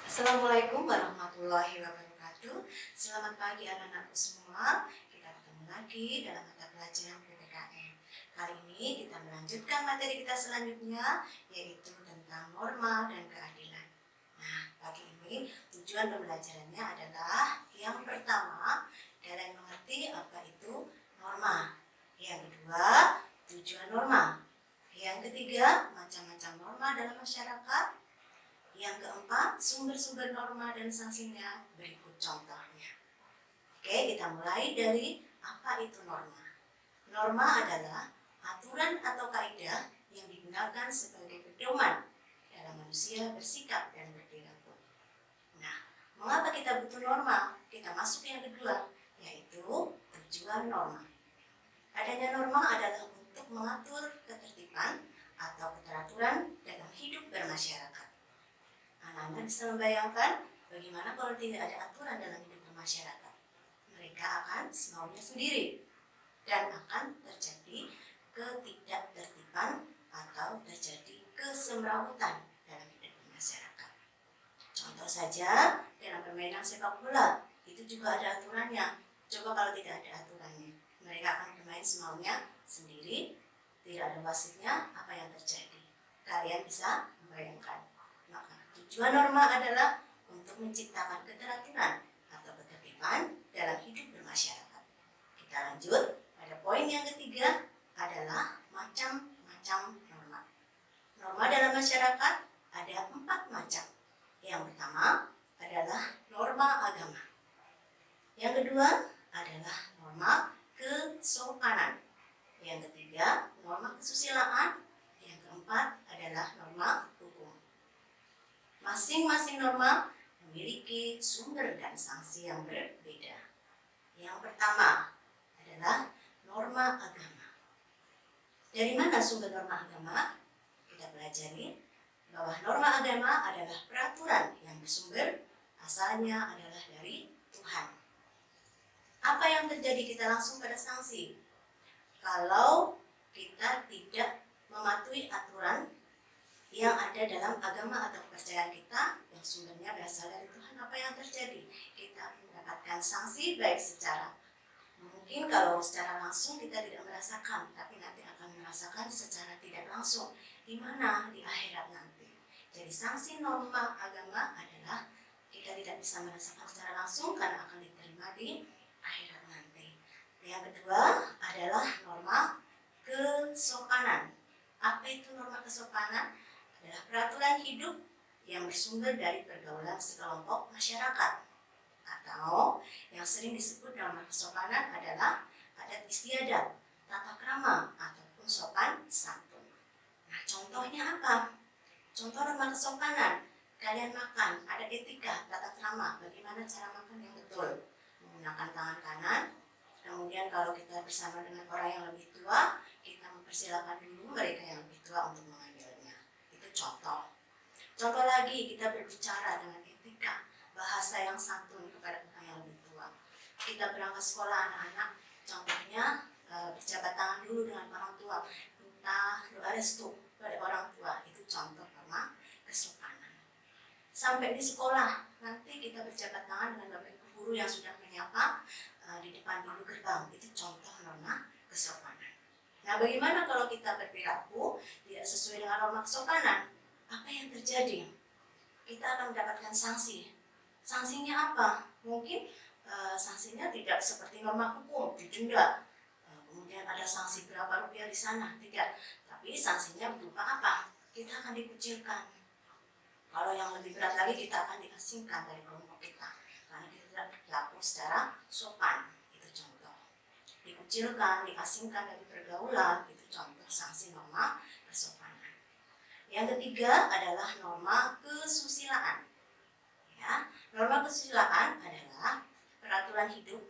Assalamualaikum warahmatullahi wabarakatuh. Selamat pagi anak-anakku semua. Kita ketemu lagi dalam mata pelajaran PPKN. Kali ini kita melanjutkan materi kita selanjutnya, yaitu tentang norma dan keadilan. Nah, pagi ini tujuan pembelajarannya adalah yang pertama, kalian mengerti apa itu norma. Yang kedua, tujuan norma. Yang ketiga, macam-macam norma dalam masyarakat. Yang keempat, sumber-sumber norma dan sanksinya. Berikut contohnya. Oke, kita mulai dari apa itu norma. Norma adalah aturan atau kaidah yang digunakan sebagai pedoman dalam manusia bersikap dan berperilaku. Nah, mengapa kita butuh norma? Kita masuk yang kedua, yaitu tujuan norma. Adanya norma adalah untuk mengatur ketertiban atau keteraturan dalam hidup bermasyarakat. Anak-anak bisa membayangkan bagaimana kalau tidak ada aturan dalam hidup bermasyarakat. Mereka akan semaunya sendiri dan akan terjadi ketidaktertiban atau terjadi kesemrawutan dalam hidup bermasyarakat. Contoh saja dalam permainan sepak bola, itu juga ada aturannya. Coba kalau tidak ada aturannya, mereka akan bermain semaunya sendiri, tidak ada wasitnya, apa yang terjadi? Kalian bisa membayangkan. Maka tujuan norma adalah untuk menciptakan keteraturan atau ketertiban dalam hidup bermasyarakat. Kita lanjut pada poin yang ketiga adalah macam-macam norma. Norma dalam masyarakat ada 4 macam. Yang pertama adalah norma agama. Yang kedua adalah norma kesopanan. Yang ketiga norma kesusilaan. Yang keempat adalah norma hukum. Masing-masing norma memiliki sumber dan sanksi yang berbeda. Yang pertama adalah norma agama. Dari mana sumber norma agama? Kita pelajari bahwa norma agama adalah peraturan yang bersumber asalnya adalah dari Tuhan. Apa yang terjadi? Kita langsung pada sanksi. Kalau kita tidak mematuhi aturan yang ada dalam agama atau kepercayaan kita yang sumbernya berasal dari Tuhan, apa yang terjadi? Kita mendapatkan sanksi baik secara mungkin kalau secara langsung kita tidak merasakan, tapi nanti akan merasakan secara tidak langsung. Di mana? Di akhirat nanti. Jadi sanksi norma agama adalah kita tidak bisa merasakan secara langsung karena akan diterima di akhirat nanti. Yang kedua adalah norma kesopanan. Apa itu norma kesopanan? Adalah peraturan hidup yang bersumber dari pergaulan sekelompok masyarakat, atau yang sering disebut norma kesopanan adalah adat istiadat, tata krama, ataupun sopan santun. Nah, contohnya apa? Contoh norma kesopanan, kalian makan, ada etika, tata krama, bagaimana cara makan yang betul, menggunakan tangan kanan. Kemudian kalau kita bersama dengan orang yang lebih tua, kita mempersilakan dulu mereka yang lebih tua untuk mengambilnya. Itu contoh. Contoh lagi, kita berbicara dengan etika, bahasa yang santun kepada orang yang lebih tua. Kita berangkat sekolah anak-anak, contohnya berjabat tangan dulu dengan orang tua, minta doa restu pada orang tua. Itu contoh norma kesopanan. Sampai di sekolah, nanti kita berjabat tangan dengan bapak ibu guru yang sudah menyapa di depan pintu gerbang. Itu contoh norma kesopanan. Nah, bagaimana kalau kita berperilaku tidak sesuai dengan norma kesopanan? Apa yang terjadi? Kita akan mendapatkan sanksi. Sanksinya apa? Mungkin sanksinya tidak seperti norma hukum, didenda. Kemudian ada sanksi berapa rupiah di sana, tidak. Tapi sanksinya berupa apa? Kita akan dikucilkan. Kalau yang lebih berat lagi, kita akan diasingkan dari kelompok kita karena kita tidak berlaku secara sopan. Itu contoh. Dikucilkan, diasingkan dari pergaulan, itu contoh sanksi norma kesopanan. Yang ketiga adalah norma kesusilaan. Ya, norma kesusilaan adalah peraturan hidup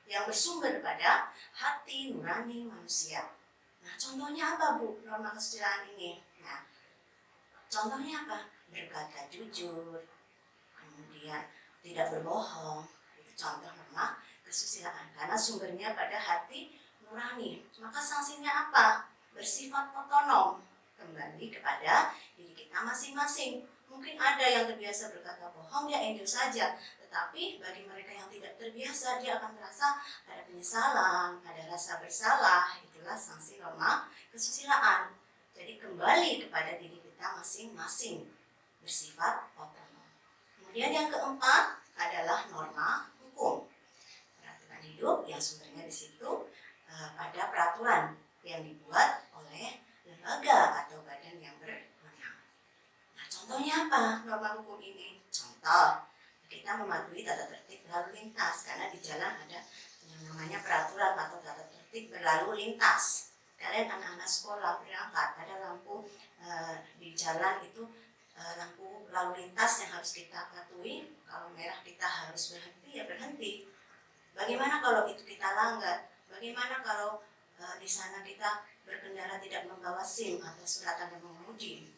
yang bersumber pada hati nurani manusia. Nah, contohnya apa, Bu, norma kesusilaan ini? Nah, contohnya apa? Berkata jujur, kemudian tidak berbohong. Itu contoh norma kesusilaan karena sumbernya pada hati nurani. Maka sanksinya apa? Bersifat otonom. kembali kepada diri kita masing-masing. Mungkin ada yang terbiasa berkata bohong, dia enjoy saja. Tetapi bagi mereka yang tidak terbiasa, dia akan merasa ada penyesalan, ada rasa bersalah. Itulah sanksi norma kesusilaan. Jadi kembali kepada diri kita masing-masing, bersifat otonom. Kemudian yang keempat adalah norma hukum. Peraturan hidup yang sumbernya di situ pada peraturan yang dibuat oleh lembaga atau badan yang berwenang. Nah, contohnya apa norma hukum ini? Contoh, kita mematuhi tata tertib berlalu lintas karena di jalan ada yang namanya peraturan atau tata tertib berlalu lintas. Kalian anak-anak sekolah berangkat, ada lampu di jalan itu, lampu lalu lintas yang harus kita patuhi. Kalau merah kita harus berhenti, ya berhenti. Bagaimana kalau itu kita langgar? Bagaimana kalau di sana kita berkendara tidak membawa SIM atau surat tanda mengemudi,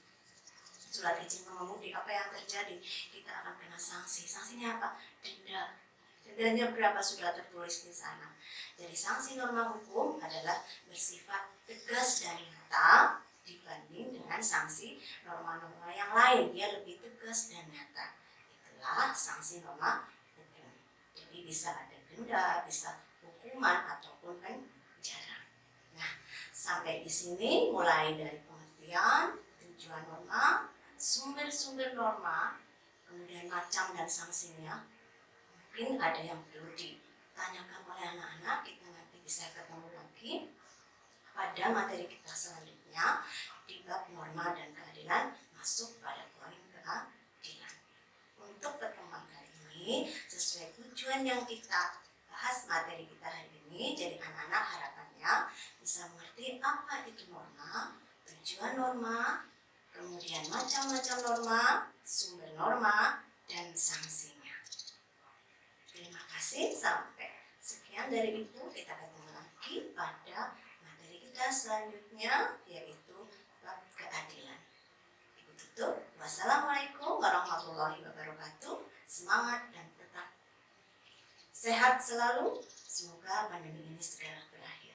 surat izin mengemudi? Apa yang terjadi? Kita akan kena sanksi. Sanksinya apa? Denda. Dendanya berapa sudah tertulis di sana. Jadi sanksi norma hukum adalah bersifat tegas dan nyata dibanding dengan sanksi norma-norma yang lain. Dia lebih tegas dan nyata. Itulah sanksi norma hukum. Jadi bisa ada denda, bisa hukuman ataupun penjara. Nah, sampai di sini mulai dari pengertian, tujuan norma, sumber-sumber norma, kemudian macam dan sanksinya. Mungkin ada yang perlu ditanyakan oleh anak-anak, kita nanti bisa ketemu lagi pada materi kita selanjutnya di bab norma dan keadilan, masuk pada poin keadilan. Untuk pertemuan kali ini, sesuai tujuan yang kita bahas materi kita hari ini, jadi anak-anak harapannya bisa mengerti apa itu norma, tujuan norma, kemudian macam-macam norma, sumber norma, dan sanksinya. Terima kasih, sampai sekian dari itu. Kita ketemu lagi pada materi kita selanjutnya, yaitu bab keadilan. Ibu tutup. Wassalamualaikum warahmatullahi wabarakatuh. Semangat dan tetap sehat selalu. Semoga pandemi ini segera berakhir.